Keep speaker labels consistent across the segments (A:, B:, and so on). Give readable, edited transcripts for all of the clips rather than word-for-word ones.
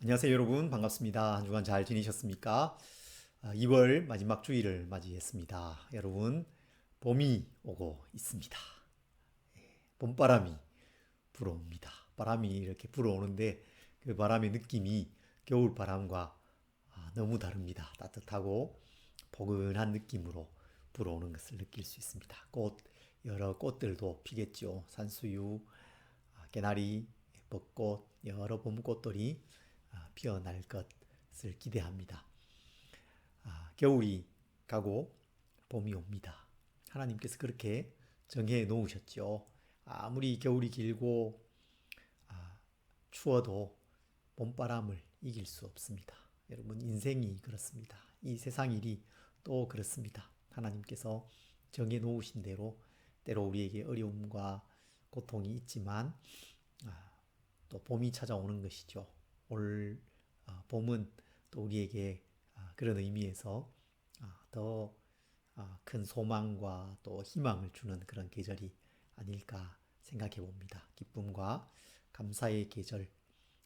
A: 안녕하세요 여러분, 반갑습니다. 한 주간 잘 지내셨습니까? 2월 마지막 주일을 맞이했습니다. 여러분, 봄이 오고 있습니다. 봄바람이 불어옵니다. 바람이 이렇게 불어오는데 그 바람의 느낌이 겨울 바람과 너무 다릅니다. 따뜻하고 포근한 느낌으로 불어오는 것을 느낄 수 있습니다. 여러 꽃들도 피겠죠. 산수유, 개나리, 벚꽃, 여러 봄꽃들이 피어날 것을 기대합니다. 겨울이 가고 봄이 옵니다. 하나님께서 그렇게 정해 놓으셨죠. 아무리 겨울이 길고 추워도 봄바람을 이길 수 없습니다. 여러분, 인생이 그렇습니다. 이 세상 일이 또 그렇습니다. 하나님께서 정해 놓으신 대로 때로 우리에게 어려움과 고통이 있지만 또 봄이 찾아오는 것이죠. 올 봄은 또 우리에게 그런 의미에서 더 큰 소망과 또 희망을 주는 그런 계절이 아닐까 생각해 봅니다. 기쁨과 감사의 계절,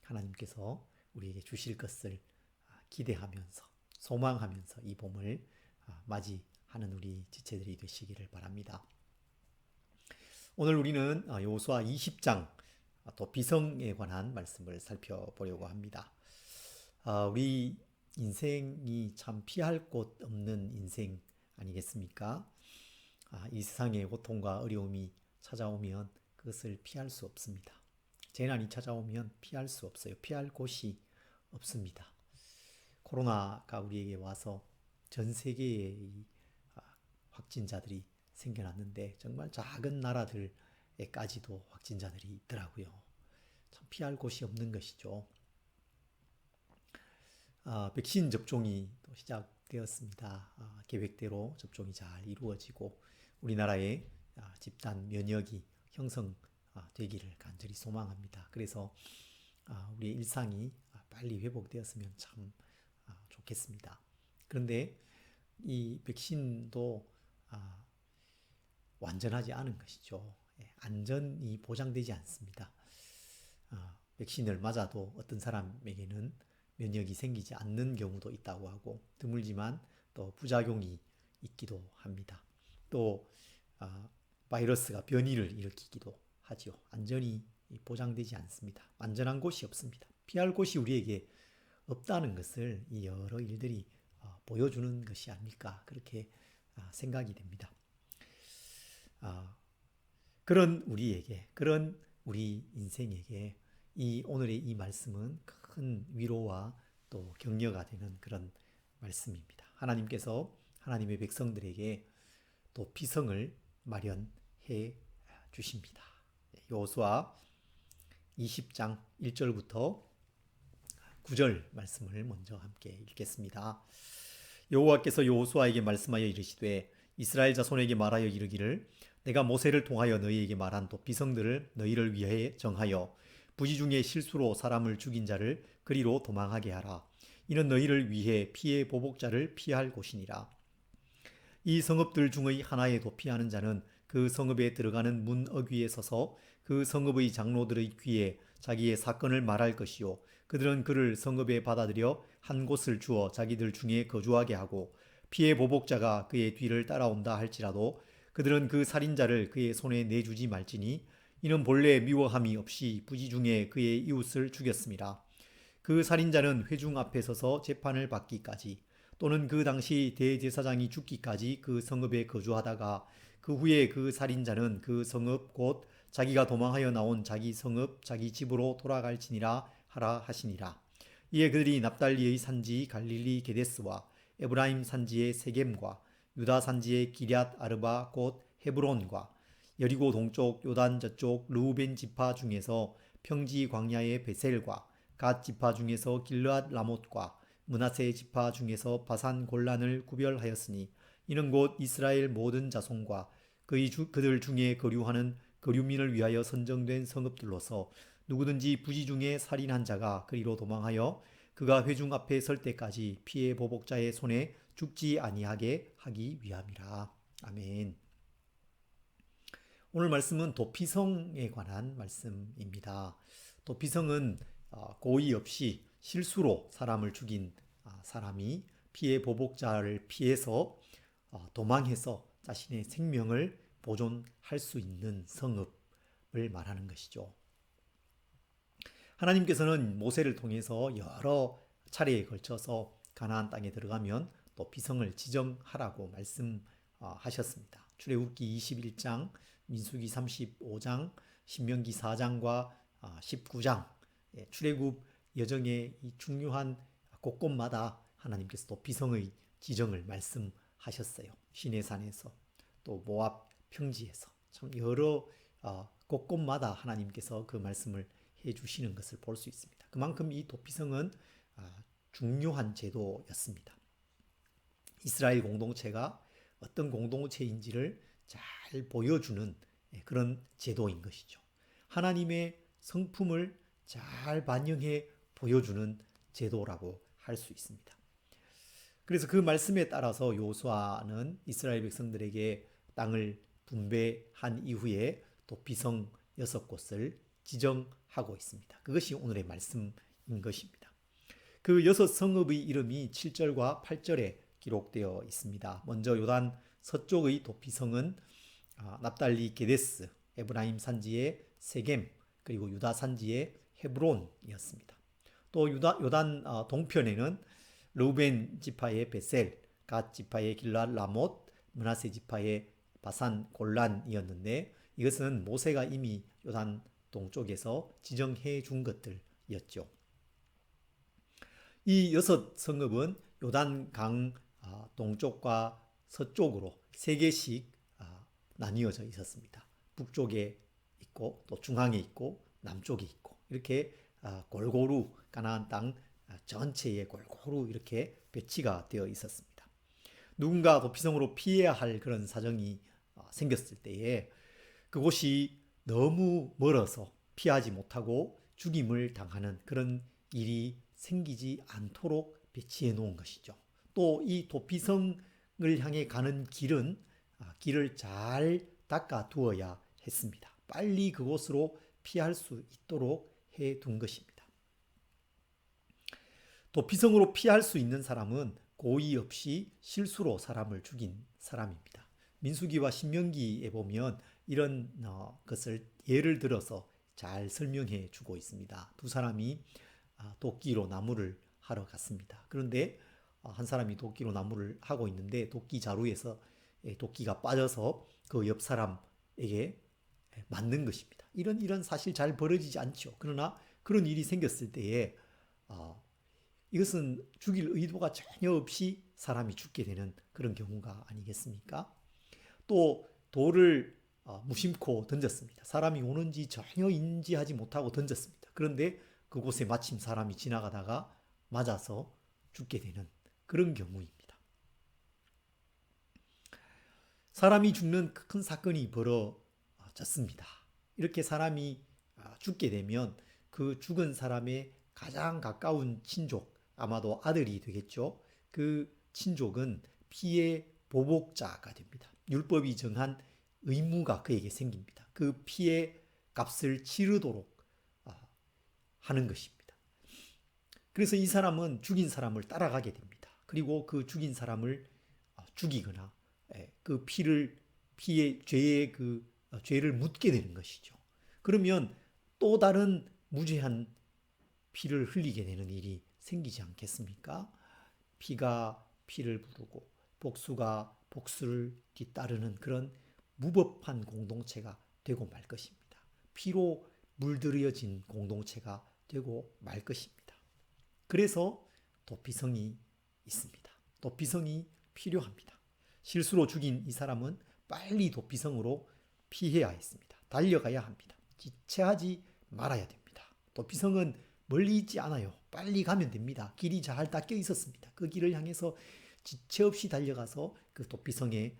A: 하나님께서 우리에게 주실 것을 기대하면서 소망하면서 이 봄을 맞이하는 우리 지체들이 되시기를 바랍니다. 오늘 우리는 여호수아 20장 또 비성에 관한 말씀을 살펴보려고 합니다. 우리 인생이 참 피할 곳 없는 인생 아니겠습니까? 이 세상에 고통과 어려움이 찾아오면 그것을 피할 수 없습니다. 재난이 찾아오면 피할 수 없어요. 피할 곳이 없습니다. 코로나가 우리에게 와서 전 세계에 확진자들이 생겨났는데 정말 작은 나라들에까지도 확진자들이 있더라고요. 참 피할 곳이 없는 것이죠. 백신 접종이 또 시작되었습니다. 계획대로 접종이 잘 이루어지고 우리나라의 집단 면역이 형성되기를 간절히 소망합니다. 그래서 우리의 일상이 빨리 회복되었으면 참 좋겠습니다. 그런데 이 백신도 완전하지 않은 것이죠. 안전이 보장되지 않습니다. 백신을 맞아도 어떤 사람에게는 면역이 생기지 않는 경우도 있다고 하고 드물지만 또 부작용이 있기도 합니다. 또 바이러스가 변이를 일으키기도 하죠. 안전이 보장되지 않습니다. 안전한 곳이 없습니다. 피할 곳이 우리에게 없다는 것을 이 여러 일들이 보여주는 것이 아닐까 그렇게 생각이 됩니다. 그런 우리 인생에게 이 오늘의 이 말씀은 큰 위로와 또 격려가 되는 그런 말씀입니다. 하나님께서 하나님의 백성들에게 또 피성을 마련해 주십니다. 여호수아 20장 1절부터 9절 말씀을 먼저 함께 읽겠습니다. 여호와께서 여호수아에게 말씀하여 이르시되 이스라엘 자손에게 말하여 이르기를 내가 모세를 통하여 너희에게 말한 또 비성들을 너희를 위해 정하여 부지 중에 실수로 사람을 죽인 자를 그리로 도망하게 하라. 이는 너희를 위해 피의 보복자를 피할 곳이니라. 이 성읍들 중의 하나에 도피하는 자는 그 성읍에 들어가는 문 어귀에 서서 그 성읍의 장로들의 귀에 자기의 사건을 말할 것이요 그들은 그를 성읍에 받아들여 한 곳을 주어 자기들 중에 거주하게 하고 피의 보복자가 그의 뒤를 따라온다 할지라도 그들은 그 살인자를 그의 손에 내주지 말지니 이는 본래 미워함이 없이 부지 중에 그의 이웃을 죽였습니다. 그 살인자는 회중 앞에 서서 재판을 받기까지 또는 그 당시 대제사장이 죽기까지 그 성읍에 거주하다가 그 후에 그 살인자는 그 성읍 곧 자기가 도망하여 나온 자기 성읍 자기 집으로 돌아갈지니라 하라 하시니라. 이에 그들이 납달리의 산지 갈릴리 게데스와 에브라임 산지의 세겜과 유다 산지의 기럇 아르바 곧 헤브론과 여리고 동쪽 요단 저쪽 르우벤 지파 중에서 평지 광야의 베셀과 갓 지파 중에서 길르앗 라못과 므낫세 지파 중에서 바산 골란을 구별하였으니 이는 곧 이스라엘 모든 자손과 그들 중에 거류하는 거류민을 위하여 선정된 성읍들로서 누구든지 부지 중에 살인한 자가 그리로 도망하여 그가 회중 앞에 설 때까지 피의 보복자의 손에 죽지 아니하게 하기 위함이라. 아멘. 오늘 말씀은 도피성에 관한 말씀입니다. 도피성은 고의 없이 실수로 사람을 죽인 사람이 피해 보복자를 피해서 도망해서 자신의 생명을 보존할 수 있는 성읍을 말하는 것이죠. 하나님께서는 모세를 통해서 여러 차례에 걸쳐서 가나안 땅에 들어가면 또 비성을 지정하라고 말씀하셨습니다. 출애굽기 21장, 민수기 35장, 신명기 4장과 19장, 출애굽 여정의 이 중요한 곳곳마다 하나님께서 또 비성의 지정을 말씀하셨어요. 시내산에서 또 모압 평지에서 참 여러 곳곳마다 하나님께서 그 말씀을 해주시는 것을 볼 수 있습니다. 그만큼 이 도피성은 중요한 제도였습니다. 이스라엘 공동체가 어떤 공동체인지를 잘 보여주는 그런 제도인 것이죠. 하나님의 성품을 잘 반영해 보여주는 제도라고 할 수 있습니다. 그래서 그 말씀에 따라서 여호수아는 이스라엘 백성들에게 땅을 분배한 이후에 도피성 6곳을 지정하고 있습니다. 그것이 오늘의 말씀인 것입니다. 그 6성읍의 이름이 7절과 8절에 기록되어 있습니다. 먼저 요단 서쪽의 도피성은 납달리 게데스, 에브라임 산지의 세겜, 그리고 유다 산지의 헤브론이었습니다. 또 요단 동편에는 르우벤 지파의 베셀, 갓 지파의 길랏 라못, 므낫세 지파의 바산 골란이었는데 이것은 모세가 이미 요단 동쪽에서 지정해 준 것들이었죠. 이 6성읍은 요단강 동쪽과 서쪽으로 3개씩 나뉘어져 있었습니다. 북쪽에 있고 또 중앙에 있고 남쪽에 있고 이렇게 골고루 가나안 땅 전체에 골고루 이렇게 배치가 되어 있었습니다. 누군가 도피성으로 피해야 할 그런 사정이 생겼을 때에 그곳이 너무 멀어서 피하지 못하고 죽임을 당하는 그런 일이 생기지 않도록 배치해 놓은 것이죠. 또 이 도피성을 향해 가는 길은 길을 잘 닦아 두어야 했습니다. 빨리 그곳으로 피할 수 있도록 해 둔 것입니다. 도피성으로 피할 수 있는 사람은 고의 없이 실수로 사람을 죽인 사람입니다. 민수기와 신명기에 보면 이런 것을 예를 들어서 잘 설명해 주고 있습니다. 두 사람이 도끼로 나무를 하러 갔습니다. 그런데 한 사람이 도끼로 나무를 하고 있는데 도끼 자루에서 도끼가 빠져서 그 옆 사람에게 맞는 것입니다. 이런 사실 잘 벌어지지 않죠. 그러나 그런 일이 생겼을 때에 이것은 죽일 의도가 전혀 없이 사람이 죽게 되는 그런 경우가 아니겠습니까? 또 돌을 무심코 던졌습니다. 사람이 오는지 전혀 인지하지 못하고 던졌습니다. 그런데 그곳에 마침 사람이 지나가다가 맞아서 죽게 되는 그런 경우입니다. 사람이 죽는 큰 사건이 벌어졌습니다. 이렇게 사람이 죽게 되면 그 죽은 사람의 가장 가까운 친족, 아마도 아들이 되겠죠. 그 친족은 피해 보복자가 됩니다. 율법이 정한 의무가 그에게 생깁니다. 그 피해 값을 치르도록 하는 것입니다. 그래서 이 사람은 죽인 사람을 따라가게 됩니다. 그리고 그 죽인 사람을 죽이거나 그 피의 죄의 그 죄를 묻게 되는 것이죠. 그러면 또 다른 무죄한 피를 흘리게 되는 일이 생기지 않겠습니까? 피가 피를 부르고 복수가 복수를 뒤따르는 그런 무법한 공동체가 되고 말 것입니다. 피로 물들여진 공동체가 되고 말 것입니다. 그래서 도피성이 있습니다. 도피성이 필요합니다. 실수로 죽인 이 사람은 빨리 도피성으로 피해야 했습니다. 달려가야 합니다. 지체하지 말아야 됩니다. 도피성은 멀리 있지 않아요. 빨리 가면 됩니다. 길이 잘 닦여 있었습니다. 그 길을 향해서 지체 없이 달려가서 그 도피성에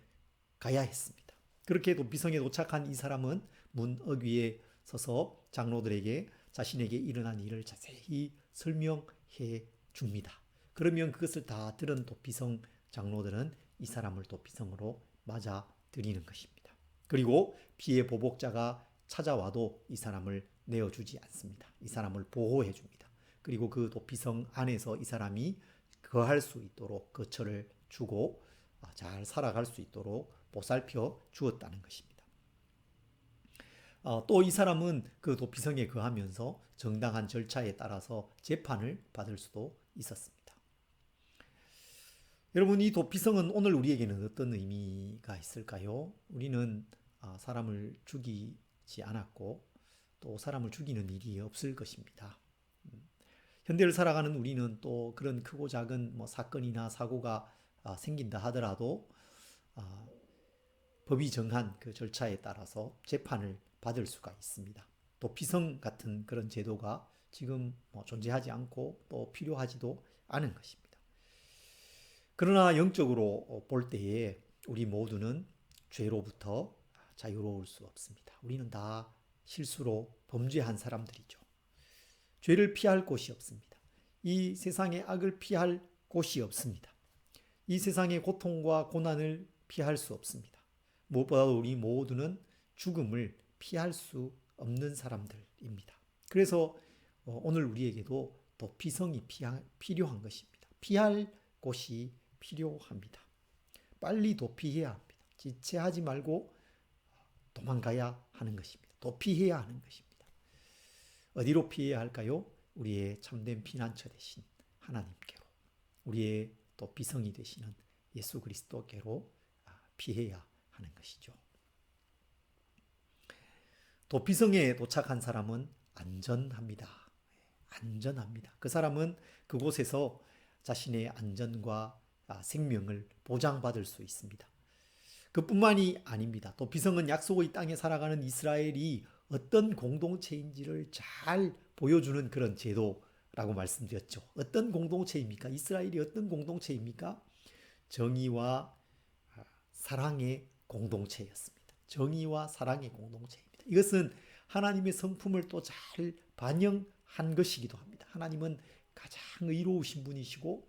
A: 가야 했습니다. 그렇게 도피성에 도착한 이 사람은 문 어귀에 서서 장로들에게 자신에게 일어난 일을 자세히 설명해 줍니다. 그러면 그것을 다 들은 도피성 장로들은 이 사람을 도피성으로 맞아들이는 것입니다. 그리고 피해 보복자가 찾아와도 이 사람을 내어주지 않습니다. 이 사람을 보호해 줍니다. 그리고 그 도피성 안에서 이 사람이 거할 수 있도록 거처를 주고 잘 살아갈 수 있도록 보살펴 주었다는 것입니다. 또 이 사람은 그 도피성에 거하면서 정당한 절차에 따라서 재판을 받을 수도 있었습니다. 여러분, 이 도피성은 오늘 우리에게는 어떤 의미가 있을까요? 우리는 사람을 죽이지 않았고 또 사람을 죽이는 일이 없을 것입니다. 현대를 살아가는 우리는 또 그런 크고 작은 사건이나 사고가 생긴다 하더라도 법이 정한 그 절차에 따라서 재판을 받을 수가 있습니다. 도피성 같은 그런 제도가 지금 존재하지 않고 또 필요하지도 않은 것입니다. 그러나 영적으로 볼 때에 우리 모두는 죄로부터 자유로울 수 없습니다. 우리는 다 실수로 범죄한 사람들이죠. 죄를 피할 곳이 없습니다. 이 세상의 악을 피할 곳이 없습니다. 이 세상의 고통과 고난을 피할 수 없습니다. 무엇보다도 우리 모두는 죽음을 피할 수 없는 사람들입니다. 그래서 오늘 우리에게도 도피성이 필요한 것입니다. 피할 곳이 필요합니다. 빨리 도피해야 합니다. 지체하지 말고 도망가야 하는 것입니다. 도피해야 하는 것입니다. 어디로 피해야 할까요? 우리의 참된 피난처 되신 하나님께로, 우리의 도피성이 되시는 예수 그리스도께로 피해야 하는 것이죠. 도피성에 도착한 사람은 안전합니다. 안전합니다. 그 사람은 그곳에서 자신의 안전과 생명을 보장받을 수 있습니다. 그뿐만이 아닙니다. 도피성은 약속의 땅에 살아가는 이스라엘이 어떤 공동체인지를 잘 보여주는 그런 제도라고 말씀드렸죠. 어떤 공동체입니까? 이스라엘이 어떤 공동체입니까? 정의와 사랑의 공동체였습니다. 정의와 사랑의 공동체입니다. 이것은 하나님의 성품을 또 잘 반영한 것이기도 합니다. 하나님은 가장 의로우신 분이시고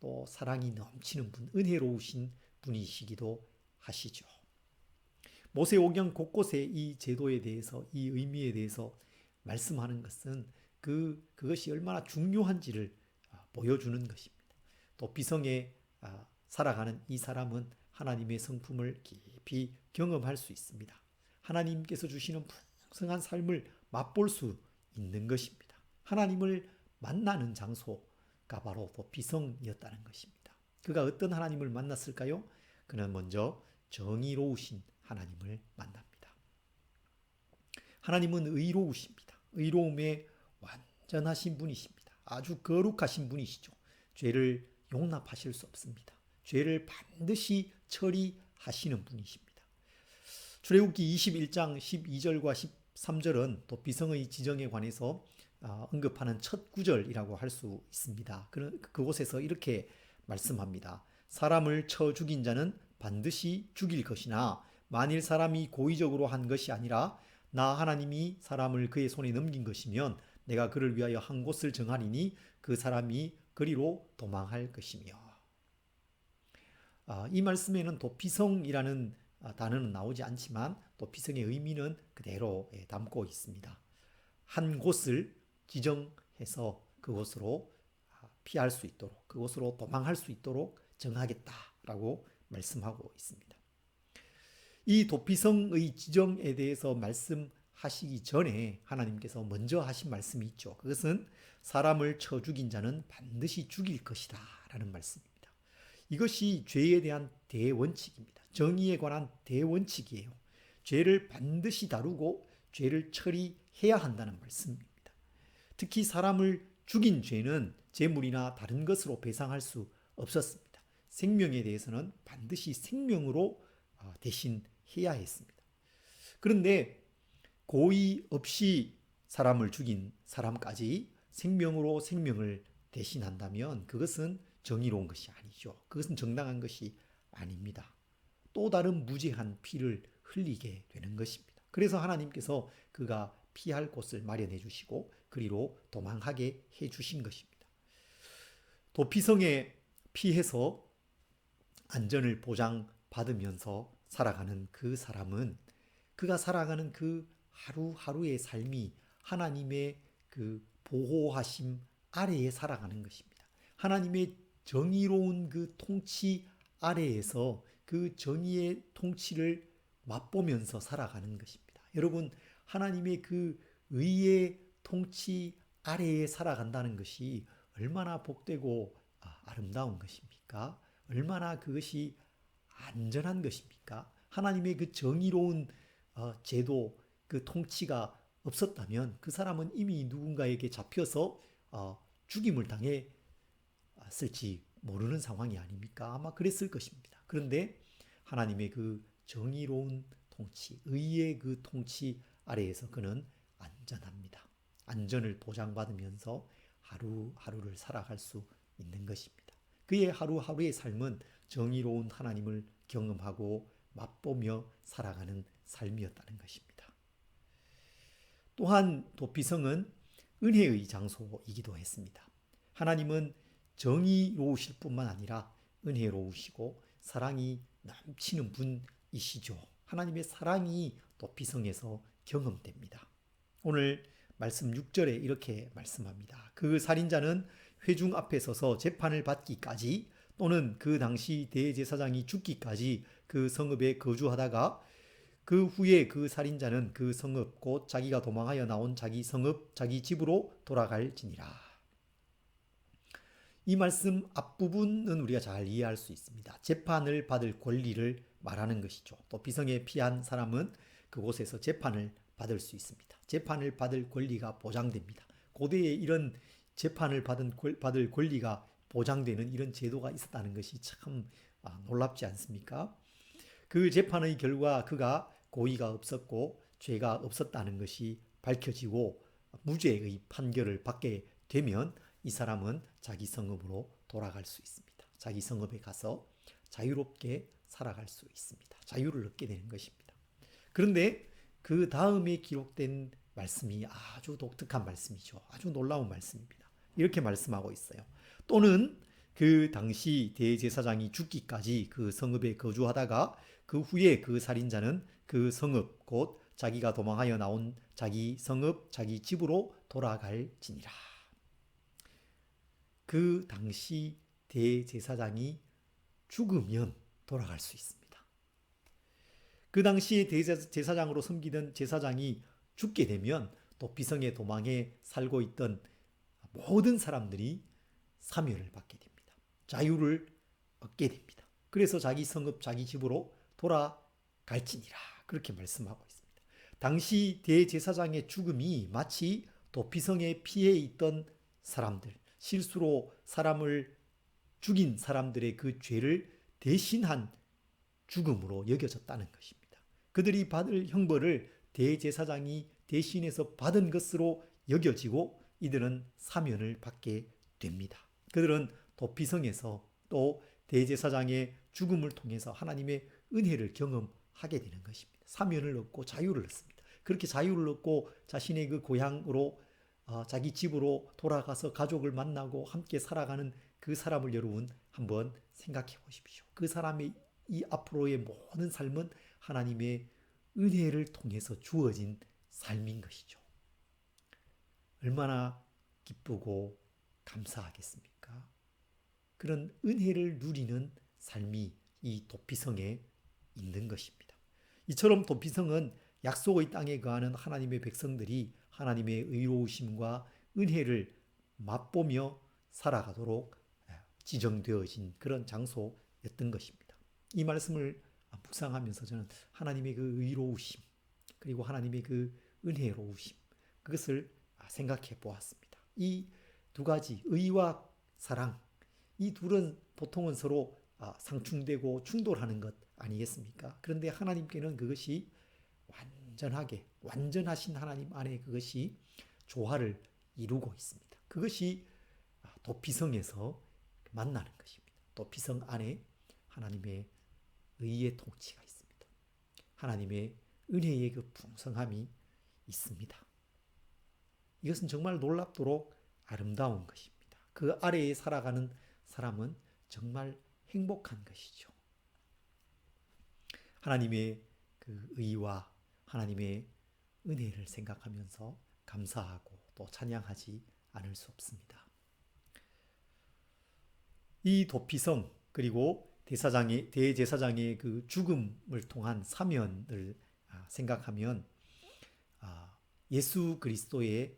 A: 또 사랑이 넘치는 분, 은혜로우신 분이시기도 하시죠. 모세오경 곳곳에 이 제도에 대해서, 이 의미에 대해서 말씀하는 것은 그것이 얼마나 중요한지를 보여주는 것입니다. 도피성에 살아가는 이 사람은 하나님의 성품을 깊이 경험할 수 있습니다. 하나님께서 주시는 풍성한 삶을 맛볼 수 있는 것입니다. 하나님을 만나는 장소가 바로 도피성이었다는 것입니다. 그가 어떤 하나님을 만났을까요? 그는 먼저 정의로우신 하나님을 만납니다. 하나님은 의로우십니다. 의로움에 완전하신 분이십니다. 아주 거룩하신 분이시죠. 죄를 용납하실 수 없습니다. 죄를 반드시 처리하시는 분이십니다. 출애굽기 21장 12절과 13절은 도피성의 지정에 관해서 언급하는 첫 구절이라고 할 수 있습니다. 그곳에서 이렇게 말씀합니다. 사람을 쳐 죽인 자는 반드시 죽일 것이나 만일 사람이 고의적으로 한 것이 아니라 나 하나님이 사람을 그의 손에 넘긴 것이면 내가 그를 위하여 한 곳을 정하리니 그 사람이 그리로 도망할 것이며. 이 말씀에는 도피성이라는 단어는 나오지 않지만 도피성의 의미는 그대로 담고 있습니다. 한 곳을 지정해서 그곳으로 피할 수 있도록, 그곳으로 도망할 수 있도록 정하겠다라고 말씀하고 있습니다. 이 도피성의 지정에 대해서 말씀하시기 전에 하나님께서 먼저 하신 말씀이 있죠. 그것은 사람을 쳐 죽인 자는 반드시 죽일 것이다 라는 말씀입니다. 이것이 죄에 대한 대원칙입니다. 정의에 관한 대원칙이에요. 죄를 반드시 다루고 죄를 처리해야 한다는 말씀입니다. 특히 사람을 죽인 죄는 재물이나 다른 것으로 배상할 수 없었습니다. 생명에 대해서는 반드시 생명으로 대신해야 했습니다. 그런데 고의 없이 사람을 죽인 사람까지 생명으로 생명을 대신한다면 그것은 정의로운 것이 아니죠. 그것은 정당한 것이 아닙니다. 또 다른 무죄한 피를 흘리게 되는 것입니다. 그래서 하나님께서 그가 피할 곳을 마련해 주시고 그리로 도망하게 해 주신 것입니다. 도피성에 피해서 안전을 보장받으면서 살아가는 그 사람은 그가 살아가는 그 하루하루의 삶이 하나님의 그 보호하심 아래에 살아가는 것입니다. 하나님의 정의로운 그 통치 아래에서 그 정의의 통치를 맛보면서 살아가는 것입니다. 여러분, 하나님의 그 의의 통치 아래에 살아간다는 것이 얼마나 복되고 아름다운 것입니까? 얼마나 그것이 안전한 것입니까? 하나님의 그 정의로운 제도, 그 통치가 없었다면 그 사람은 이미 누군가에게 잡혀서 죽임을 당했을지 모르는 상황이 아닙니까? 아마 그랬을 것입니다. 그런데 하나님의 그 정의로운 통치, 의의 그 통치 아래에서 그는 안전합니다. 안전을 보장받으면서 하루하루를 살아갈 수 있는 것입니다. 그의 하루하루의 삶은 정의로운 하나님을 경험하고 맛보며 살아가는 삶이었다는 것입니다. 또한 도피성은 은혜의 장소이기도 했습니다. 하나님은 정의로우실 뿐만 아니라 은혜로우시고 사랑이 넘치는 분이시죠. 하나님의 사랑이 도피성에서 경험됩니다. 오늘 말씀 6절에 이렇게 말씀합니다. 그 살인자는 회중 앞에 서서 재판을 받기까지 또는 그 당시 대제사장이 죽기까지 그 성읍에 거주하다가 그 후에 그 살인자는 그 성읍 곧 자기가 도망하여 나온 자기 성읍 자기 집으로 돌아갈지니라. 이 말씀 앞부분은 우리가 잘 이해할 수 있습니다. 재판을 받을 권리를 말하는 것이죠. 또 비성에 피한 사람은 그곳에서 재판을 받을 수 있습니다. 재판을 받을 권리가 보장됩니다. 고대에 이런 재판을 받을 권리가 보장되는 이런 제도가 있었다는 것이 참 놀랍지 않습니까? 그 재판의 결과 그가 고의가 없었고 죄가 없었다는 것이 밝혀지고 무죄의 판결을 받게 되면 이 사람은 자기 성읍으로 돌아갈 수 있습니다. 자기 성읍에 가서 자유롭게 살아갈 수 있습니다. 자유를 얻게 되는 것입니다. 그런데 그 다음에 기록된 말씀이 아주 독특한 말씀이죠. 아주 놀라운 말씀입니다. 이렇게 말씀하고 있어요. 또는 그 당시 대제사장이 죽기까지 그 성읍에 거주하다가 그 후에 그 살인자는 그 성읍 곧 자기가 도망하여 나온 자기 성읍 자기 집으로 돌아갈지니라. 그 당시 대제사장이 죽으면 돌아갈 수 있습니다. 그 당시에 대제사장으로 섬기던 제사장이 죽게 되면 도피성에 도망해 살고 있던 모든 사람들이 사면을 받게 됩니다. 자유를 얻게 됩니다. 그래서 자기 성읍 자기 집으로 돌아갈지니라 그렇게 말씀하고 있습니다. 당시 대제사장의 죽음이 마치 도피성에 피해 있던 사람들, 실수로 사람을 죽인 사람들의 그 죄를 대신한 죽음으로 여겨졌다는 것입니다. 그들이 받을 형벌을 대제사장이 대신해서 받은 것으로 여겨지고 이들은 사면을 받게 됩니다. 그들은 도피성에서 또 대제사장의 죽음을 통해서 하나님의 은혜를 경험하게 되는 것입니다. 사면을 얻고 자유를 얻습니다. 그렇게 자유를 얻고 자신의 그 고향으로 자기 집으로 돌아가서 가족을 만나고 함께 살아가는 그 사람을 여러분 한번 생각해 보십시오. 그 사람의 이 앞으로의 모든 삶은 하나님의 은혜를 통해서 주어진 삶인 것이죠. 얼마나 기쁘고 감사하겠습니까? 그런 은혜를 누리는 삶이 이 도피성에 있는 것입니다. 이처럼 도피성은 약속의 땅에 거하는 하나님의 백성들이 하나님의 의로우심과 은혜를 맛보며 살아가도록 지정되어진 그런 장소였던 것입니다. 이 말씀을 묵상하면서 저는 하나님의 그 의로우심 그리고 하나님의 그 은혜로우심 그것을 생각해 보았습니다. 이 두 가지 의와 사랑 이 둘은 보통은 서로 상충되고 충돌하는 것 아니겠습니까? 그런데 하나님께는 그것이 완전하게 완전하신 하나님 안에 그것이 조화를 이루고 있습니다. 그것이 도피성에서 만나는 것입니다. 도피성 안에 하나님의 의의 통치가 있습니다. 하나님의 은혜의 그 풍성함이 있습니다. 이것은 정말 놀랍도록 아름다운 것입니다. 그 아래에 살아가는 사람은 정말 행복한 것이죠. 하나님의 그 의와 하나님의 은혜를 생각하면서 감사하고 또 찬양하지 않을 수 없습니다. 이 도피성 그리고 대제사장의 그 죽음을 통한 사면을 생각하면 예수 그리스도의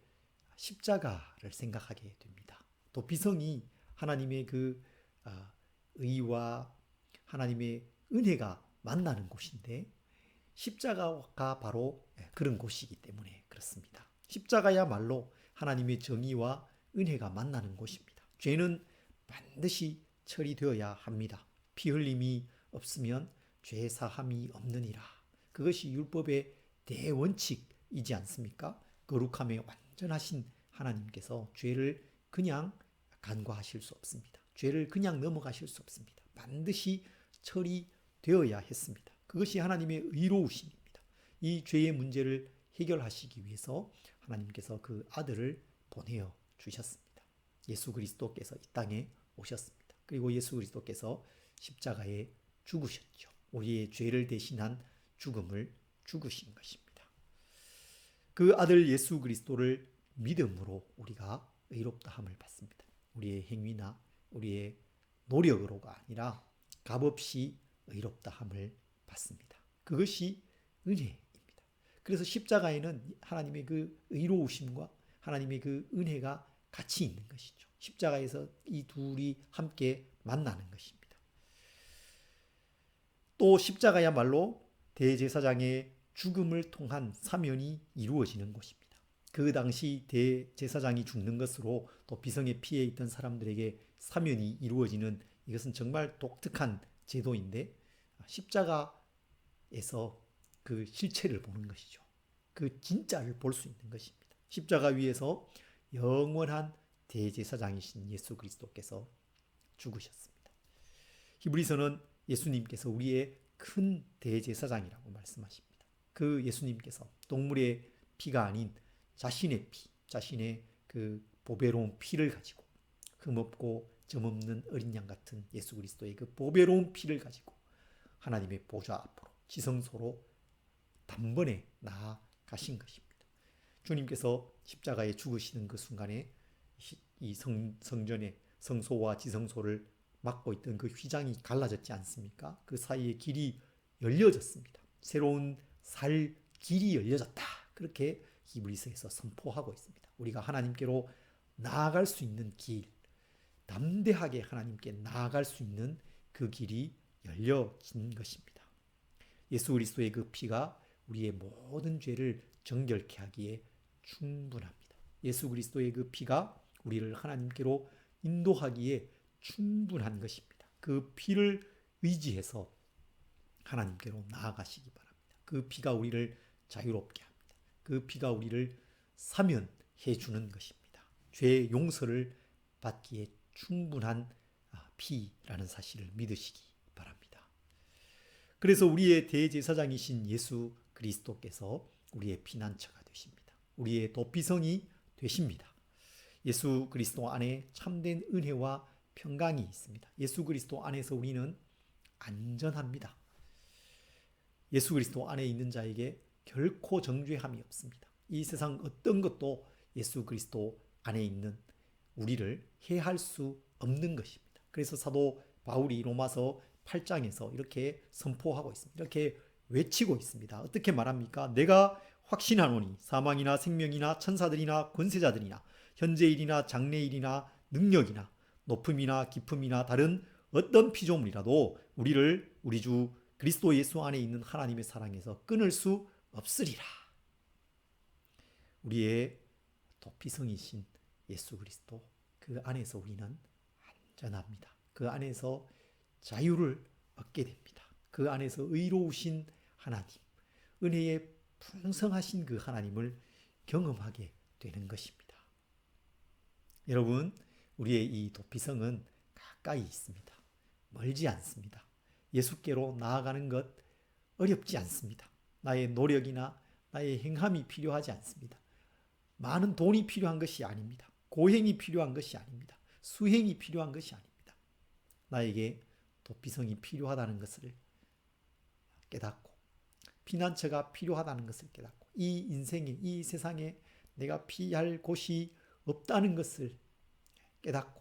A: 십자가를 생각하게 됩니다. 도피성이 하나님의 그 의와 하나님의 은혜가 만나는 곳인데 십자가가 바로 그런 곳이기 때문에 그렇습니다. 십자가야말로 하나님의 정의와 은혜가 만나는 곳입니다. 죄는 반드시 처리되어야 합니다. 피 흘림이 없으면 죄 사함이 없느니라. 그것이 율법의 대원칙이지 않습니까? 거룩함에 완전하신 하나님께서 죄를 그냥 간과하실 수 없습니다. 죄를 그냥 넘어가실 수 없습니다. 반드시 처리되어야 했습니다. 그것이 하나님의 의로우심입니다. 이 죄의 문제를 해결하시기 위해서 하나님께서 그 아들을 보내어 주셨습니다. 예수 그리스도께서 이 땅에 오셨습니다. 그리고 예수 그리스도께서 십자가에 죽으셨죠. 우리의 죄를 대신한 죽음을 죽으신 것입니다. 그 아들 예수 그리스도를 믿음으로 우리가 의롭다함을 받습니다. 우리의 행위나 우리의 노력으로가 아니라 값없이 의롭다함을 받습니다. 그것이 은혜입니다. 그래서 십자가에는 하나님의 그 의로우심과 하나님의 그 은혜가 같이 있는 것이죠. 십자가에서 이 둘이 함께 만나는 것입니다. 또 십자가야말로 대제사장의 죽음을 통한 사면이 이루어지는 곳입니다. 그 당시 대제사장이 죽는 것으로 또 비성의 피에 있던 사람들에게 사면이 이루어지는 이것은 정말 독특한 제도인데 십자가에서 그 실체를 보는 것이죠. 그 진짜를 볼 수 있는 것입니다. 십자가 위에서 영원한 대제사장이신 예수 그리스도께서 죽으셨습니다. 히브리서는 예수님께서 우리의 큰 대제사장이라고 말씀하십니다. 그 예수님께서 동물의 피가 아닌 자신의 피, 자신의 그 보배로운 피를 가지고 흠없고 점없는 어린 양 같은 예수 그리스도의 그 보배로운 피를 가지고 하나님의 보좌 앞으로 지성소로 단번에 나아가신 것입니다. 주님께서 십자가에 죽으시는 그 순간에 이 성전의 성소와 지성소를 막고 있던 그 휘장이 갈라졌지 않습니까? 그 사이에 길이 열려졌습니다. 새로운 살 길이 열려졌다. 그렇게 히브리서에서 선포하고 있습니다. 우리가 하나님께로 나아갈 수 있는 길, 담대하게 하나님께 나아갈 수 있는 그 길이 열려진 것입니다. 예수 그리스도의 그 피가 우리의 모든 죄를 정결케 하기에 충분합니다. 예수 그리스도의 그 피가 우리를 하나님께로 인도하기에 충분한 것입니다. 그 피를 의지해서 하나님께로 나아가시기 바랍니다. 그 피가 우리를 자유롭게 합니다. 그 피가 우리를 사면해 주는 것입니다. 죄의 용서를 받기에 충분한 피라는 사실을 믿으시기 바랍니다. 그래서 우리의 대제사장이신 예수 그리스도께서 우리의 피난처가 되십니다. 우리의 도피성이 되십니다. 예수 그리스도 안에 참된 은혜와 평강이 있습니다. 예수 그리스도 안에서 우리는 안전합니다. 예수 그리스도 안에 있는 자에게 결코 정죄함이 없습니다. 이 세상 어떤 것도 예수 그리스도 안에 있는 우리를 해할 수 없는 것입니다. 그래서 사도 바울이 로마서 8장에서 이렇게 선포하고 있습니다. 이렇게 외치고 있습니다. 어떻게 말합니까? 내가 확신하노니 사망이나 생명이나 천사들이나 권세자들이나 현재일이나 장래일이나 능력이나 높음이나 깊음이나 다른 어떤 피조물이라도 우리를 우리 주 그리스도 예수 안에 있는 하나님의 사랑에서 끊을 수 없으리라. 우리의 도피성이신 예수 그리스도, 그 안에서 우리는 안전합니다. 그 안에서 자유를 얻게 됩니다. 그 안에서 의로우신 하나님, 은혜의 풍성하신 그 하나님을 경험하게 되는 것입니다. 여러분, 우리의 이 도피성은 가까이 있습니다. 멀지 않습니다. 예수께로 나아가는 것 어렵지 않습니다. 나의 노력이나 나의 행함이 필요하지 않습니다. 많은 돈이 필요한 것이 아닙니다. 고행이 필요한 것이 아닙니다. 수행이 필요한 것이 아닙니다. 나에게 도피성이 필요하다는 것을 깨닫고 피난처가 필요하다는 것을 깨닫고 이 인생에, 이 세상에 내가 피할 곳이 없다는 것을 깨닫고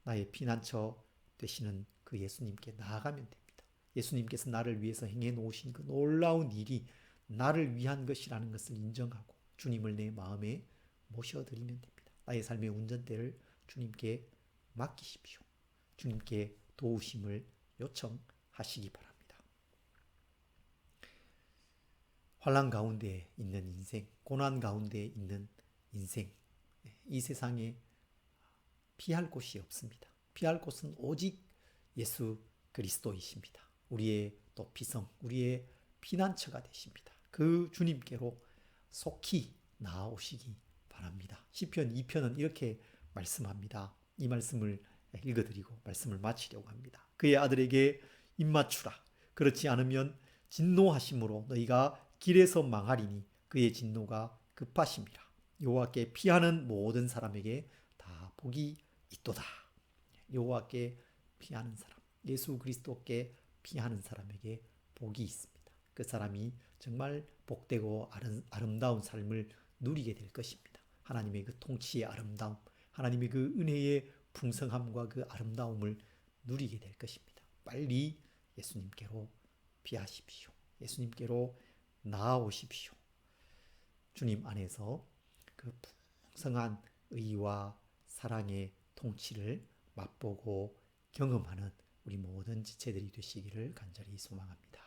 A: 나의 피난처 되시는 그 예수님께 나아가면 됩니다. 예수님께서 나를 위해서 행해 놓으신 그 놀라운 일이 나를 위한 것이라는 것을 인정하고 주님을 내 마음에 모셔드리면 됩니다. 나의 삶의 운전대를 주님께 맡기십시오. 주님께 도우심을 요청하시기 바랍니다. 환난 가운데 있는 인생, 고난 가운데 있는 인생, 이 세상에 피할 곳이 없습니다. 피할 곳은 오직 예수 그리스도이십니다. 우리의 또 피성, 우리의 피난처가 되십니다. 그 주님께로 속히 나아오시기 바랍니다. 시편 2편은 이렇게 말씀합니다. 이 말씀을 읽어드리고 말씀을 마치려고 합니다. 그의 아들에게 입맞추라. 그렇지 않으면 진노하심으로 너희가 길에서 망하리니 그의 진노가 급하심이라. 여호와께 피하는 모든 사람에게 다 복이 있도다. 여호와께 피하는 사람, 예수 그리스도께 피하는 사람에게 복이 있습니다. 그 사람이 정말 복되고 아름다운 삶을 누리게 될 것입니다. 하나님의 그 통치의 아름다움, 하나님의 그 은혜의 풍성함과 그 아름다움을 누리게 될 것입니다. 빨리 예수님께로 피하십시오. 예수님께로 나아오십시오. 주님 안에서 그 풍성한 의와 사랑의 통치를 맛보고 경험하는 우리 모든 지체들이 되시기를 간절히 소망합니다.